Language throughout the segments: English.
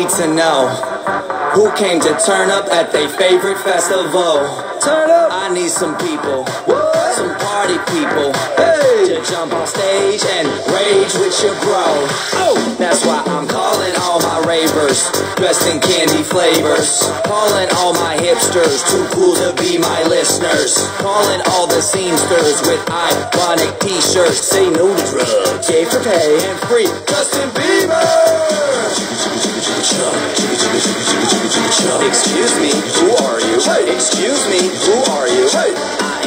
need to know who came to turn up at their favorite festival. Turn up. I need some people, some party people, to jump on stage and rage with your bro. Oh, that's why I'm calling all my ravers, dressed in candy flavors. Calling all my hipsters, too cool to be my listeners. Calling all the seamsters with ironic t-shirts. Say no to drugs, yay for pay, and free Justin Bieber. Excuse me, who are you? Excuse me, who are you? I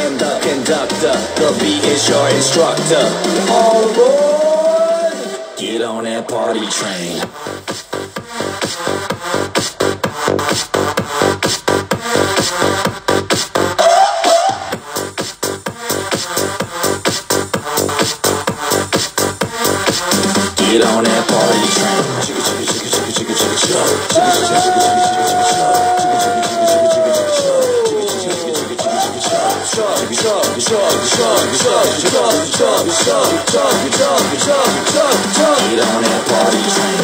am the conductor, the beat is your instructor. All aboard! Get on that party train. Get on that party train. Get on that party train.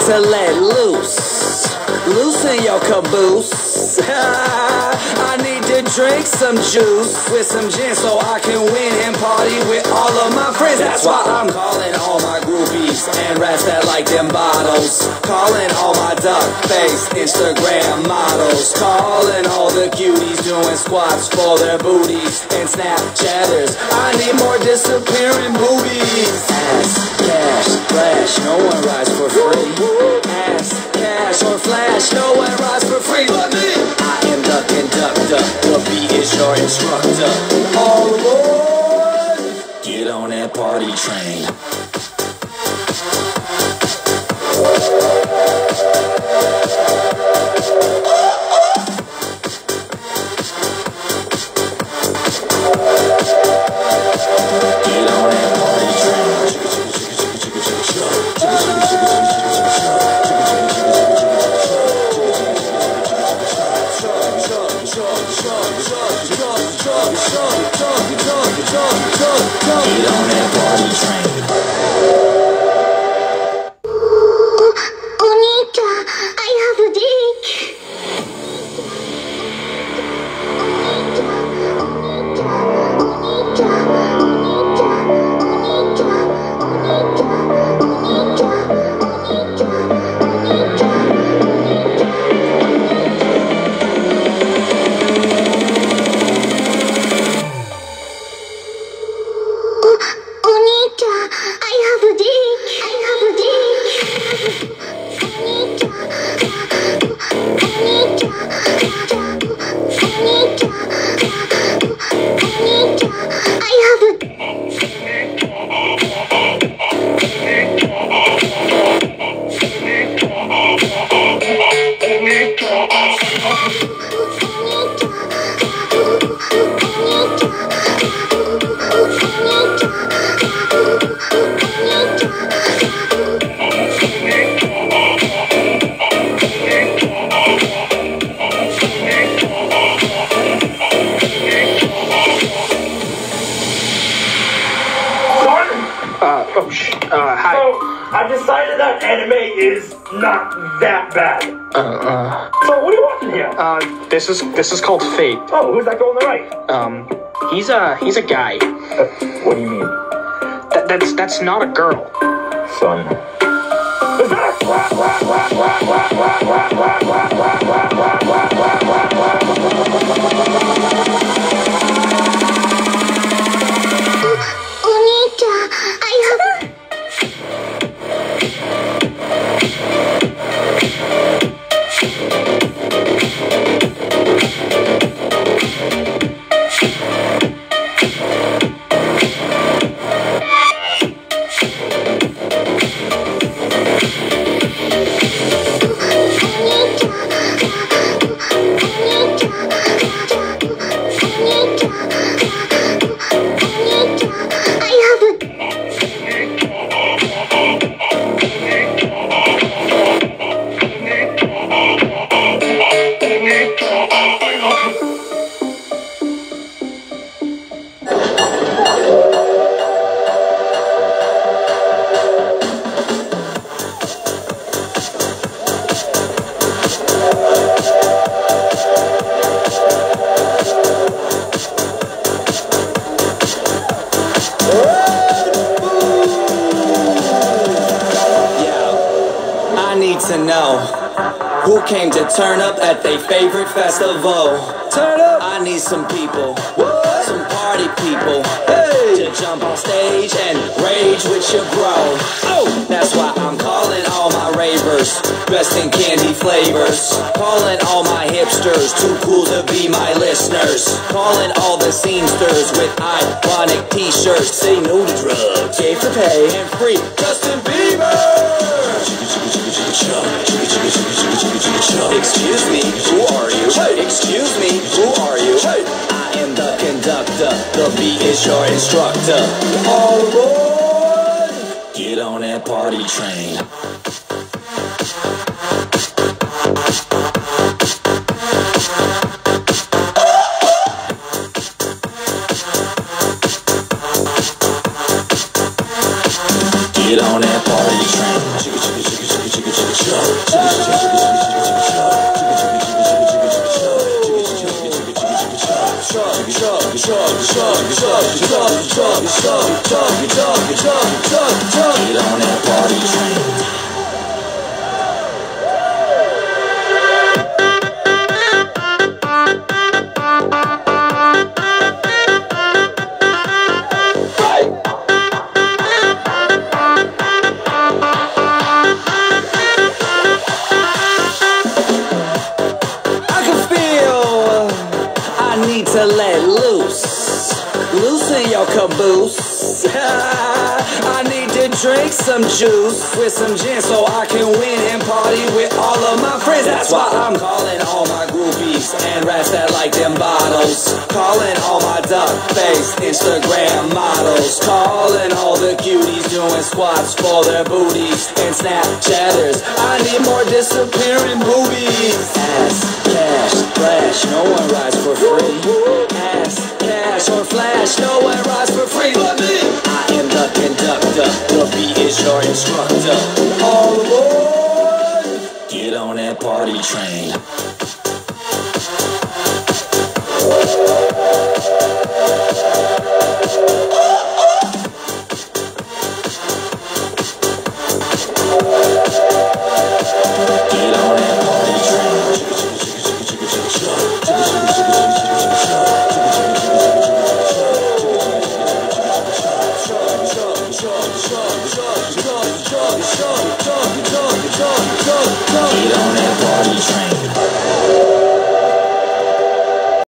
To let loose, loosen your caboose. I need to drink some juice with some gin so I can win and party with all of my friends. That's why I'm calling all my groupies and rats that like them bottles. Calling all my duck-faced Instagram models. Calling all the cuties doing squats for their booties and Snapchatters. I need more disappearing boobies. Ass, cash, flash, no one rides for free. Ass, cash, or flash, no one rides for free but me. I am the conductor, the beat is your instructor. All aboard! Get on that party train. OniiChan, I have a dick. OniiChan, I have a dick. I have a dick. I have a Hi. So, I decided that anime is not that bad. So, what are you watching here? This is called Fate. Oh, who's that guy on the right? He's a guy. What do you mean? That's not a girl. Son. Is that OniiChan, I have a OniiChan. know who came to turn up at their favorite festival. Turn up. I need some people, some party people, to jump on stage and rage with your bro. Oh, that's why I'm calling all my ravers, dressed in candy flavors. Calling all my hipsters, too cool to be my listeners. Calling all the seamsters with ironic t-shirts. Say no to drugs, yay for pay, and free Justin Bieber. Excuse me, who are you? Excuse me, who are you? I am the conductor, the beat is your instructor. All aboard! Get on that party train. Get on that party train. Get on that party train. To let loose, loosen your caboose. I need to drink some juice with some gin so I can win and party with all of my friends. That's why I'm calling all my groupies and rats that like them bottles. Calling all my duck-faced Instagram models. Calling all the cuties doing squats for their booties and Snapchatters. I need more disappearing boobies. Ass, cash, flash, no one rides for free. Ass, cash, or flash, no one rides for free but me. I am the conductor, the beat is your instructor. All aboard! Get on that party train.